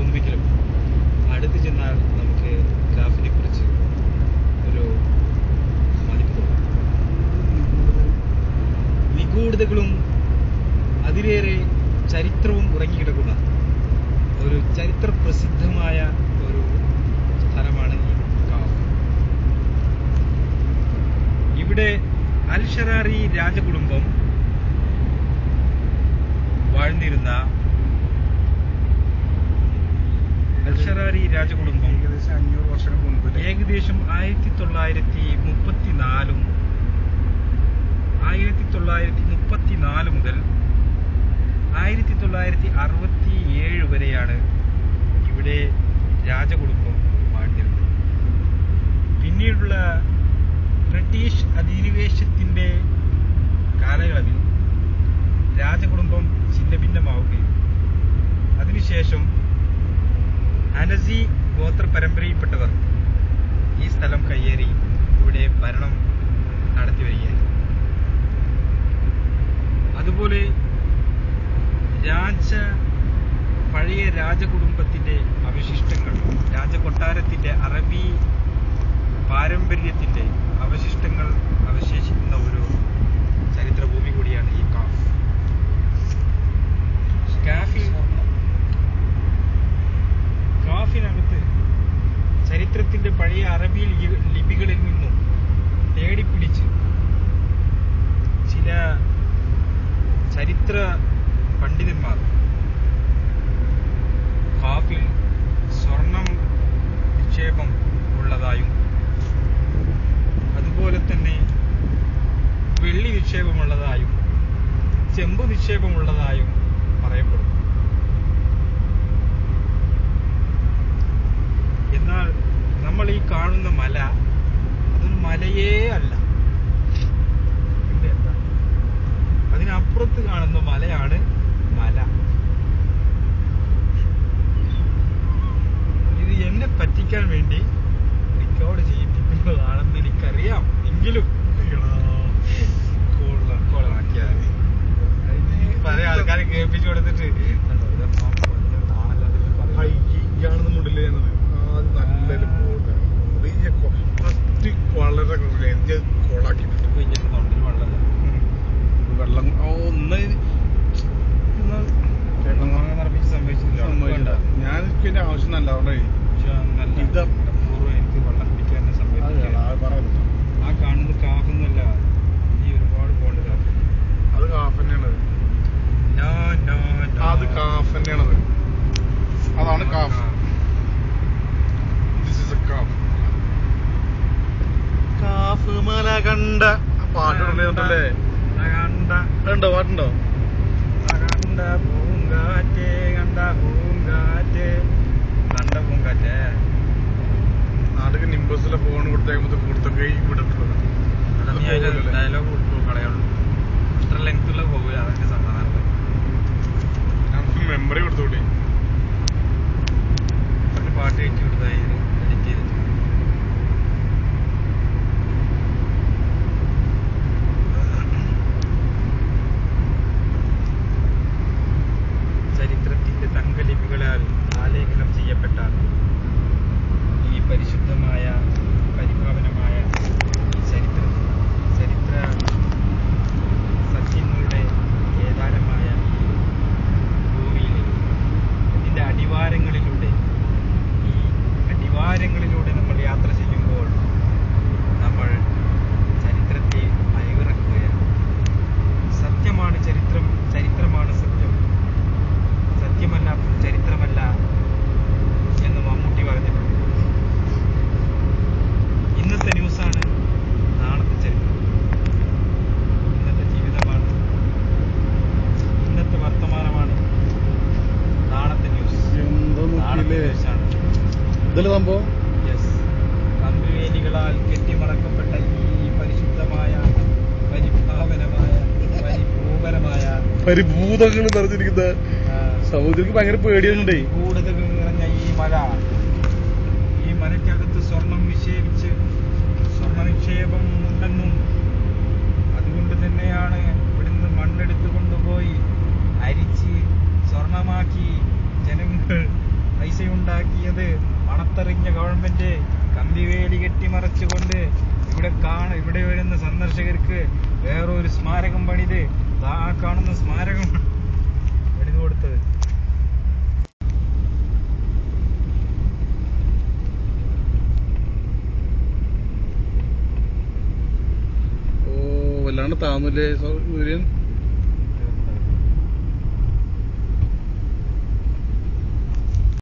തോന്നുമെങ്കിലും അടുത്ത് ചെന്നാൽ നമുക്ക് കാഫിനെ കുറിച്ച് ഒരു മതിപ്പ് തോന്നും. നിഗൂഢതകളും അതിലേറെ ചരിത്രവും ഉറങ്ങിക്കിടക്കുന്ന ഒരു ചരിത്ര പ്രസിദ്ധമായ ഒരു സ്ഥലമാണ് ഈ കാഫ്. ഇവിടെ അൽ ഷറാറി രാജകുടുംബം വാഴ്ന്നിരുന്ന അൽ ഷറാറി രാജകുടുംബം ഏകദേശം 500 വർഷങ്ങൾക്ക് മുൻപ് ഏകദേശം 1934 മുതൽ 1967 വരെയാണ് ഇവിടെ രാജകുടുംബം വാഴ്ന്നിരുന്നത്. പിന്നീടുള്ള ബ്രിട്ടീഷ് അധിനിവേശത്തിന്റെ കാലയളവിൽ രാജകുടുംബം ഛിന്നഭിന്നമാവുകയും അതിനുശേഷം ഹനസി ഗോത്ര പരമ്പരയിൽപ്പെട്ടവർ ഈ സ്ഥലം കയ്യേറി ഇവിടെ ഭരണം നടത്തി വരികയായിരുന്നു. അതുപോലെ പഴയ രാജകുടുംബത്തിന്റെ അവശിഷ്ടങ്ങൾ, രാജകൊട്ടാരത്തിന്റെ അറബി പാരമ്പര്യത്തിന്റെ അവശിഷ്ടങ്ങൾ അവശേഷിക്കുന്ന ഒരു ചരിത്രഭൂമി കൂടിയാണ് ഈ കാഫ്. കാഫിനകത്ത് ചരിത്രത്തിന്റെ പഴയ അറബി ലിപികളിൽ നിന്നും തേടിപ്പിടിച്ച് ചില ചരിത്ര പണ്ഡിതന്മാർ കാഫിൽ സ്വർണം നിക്ഷേപം ഉള്ളതായും അതുപോലെ തന്നെ വെള്ളി നിക്ഷേപമുള്ളതായും ചെമ്പ് നിക്ഷേപമുള്ളതായും പറയപ്പെടുന്നു. എന്നാൽ നമ്മൾ ഈ കാണുന്ന മല അതൊരു മലയേ അല്ല. പിന്നെ എന്താ, അതിനപ്പുറത്ത് കാണുന്ന മലയാണ് മല. ഇത് എന്നെ പറ്റിക്കാൻ വേണ്ടി റെക്കോർഡ് ചെയ്യിപ്പിക്കുന്നതാണെന്ന് എനിക്കറിയാം. എങ്കിലും കോളാക്കിയാൽ പല ആൾക്കാരെ കേൾപ്പിച്ചു കൊടുത്തിട്ട് മുടില് നല്ലൊരു ഫസ്റ്റ് വളരെ കോളാക്കിയിട്ടുണ്ട്. തൊണ്ടിൽ വെള്ളം ഒന്ന് സംഭവിച്ചില്ല. ഞാൻ പിന്നെ ആവശ്യം നല്ല അവിടെ ഇത് പൂർവ്വം എനിക്ക് വെള്ളം കുടിക്കാൻ സംഭവിച്ചില്ല. ആ കാണുന്നത് കാഫൊന്നുമല്ല, ഈ ഒരുപാട് പോണ്ട് കാഫ്. അത് കാഫ് തന്നെയാണത്. അത് കാഫ് തന്നെയാണത്. അതാണ് കാഫ്. കാഫ് മല കണ്ട പാട്ടുണ്ടല്ലേ? കണ്ടോ? പാട്ടുണ്ടോ? കണ്ട പൂങ്കാറ്റേ, കണ്ട പൂങ്കാറ്റേ, കണ്ട പൂങ്കാറ്റേ. നാട്ടിൽ നിംബസിലെ ഫോൺ കൊടുത്തൊക്കെ വിടട്ടുള്ളത്. ഡയലോഗ് കളയുള്ളൂ. ഇത്ര ലെങ്ത്തുള്ള പോകില്ല, അതൊക്കെ സമാധാനം. നമുക്ക് മെമ്മറി കൊടുത്തോട്ടെ. ഒരു പാട്ട് കയറ്റി കൊടുത്തായി എഡിറ്റ് ചെയ്തിട്ട്. ചരിത്രത്തിന്റെ തങ്കലിപികളാൽ ആലേഖനം ചെയ്യപ്പെട്ട ഈ പരിശുദ്ധമായ പരിപാവനമായ ഈ ചരിത്ര സത്യങ്ങളുടെ ഏതാരമായ ഭൂമിയിൽ ഇതിന്റെ അടിവാരങ്ങളിലൂടെ നമ്മൾ യാത്ര ചെയ്യുമ്പോൾ നമ്മൾ ചരിത്രത്തെ അയവിറക്കുകയാണ്. സത്യമാണ് ചരിത്രം, ചരിത്രമാണ് സത്യം, സത്യമല്ലാത്ത ചരിത്രമല്ല എന്ന് മമ്മൂട്ടി പറഞ്ഞിട്ടുണ്ട്. ഇന്നത്തെ ന്യൂസാണ് നാളത്തെ ചരിത്രം, ഇന്നത്തെ ജീവിതമാണ്, ഇന്നത്തെ വർത്തമാനമാണ് നാളത്തെ ന്യൂസ്. നാളത്തെ ന്യൂസാണ് ഇതല്ലേ സംഭവം? യെസ്. കമ്പുവേലികളാൽ കെട്ടിമറക്കപ്പെട്ട ഈ പരിശുദ്ധമായ പരിഭാവനമായ പരിഭൂപരമായ പരിഭൂതങ്ങൾ നിറഞ്ഞിരിക്കുന്ന സഹോദരിക്ക് ഭയങ്കര പേടിയുണ്ടേ. കൂടുതൽ നിറഞ്ഞ ഈ മലയ്ക്കകത്ത് സ്വർണം നിക്ഷേപിച്ച് സ്വർണ്ണ നിക്ഷേപം ഉണ്ടെന്നും അതുകൊണ്ട് തന്നെയാണ് ഇവിടുന്ന് മണ്ണെടുത്ത് കൊണ്ടുപോയി അരിച്ച് സ്വർണമാക്കി ജനങ്ങൾ പൈസ ഉണ്ടാക്കിയത് മണത്തെറിഞ്ഞ ഗവൺമെന്റ് കമ്പിവേലി കെട്ടിമറച്ചുകൊണ്ട് ഇവിടെ വരുന്ന സന്ദർശകർക്ക് വേറൊരു സ്മാരകം പണിത് ആ കാണുന്ന സ്മാരകം പണിത് കൊടുത്തത്. വല്ലാണ്ട് താന്നില്ലേ സൂര്യൻ?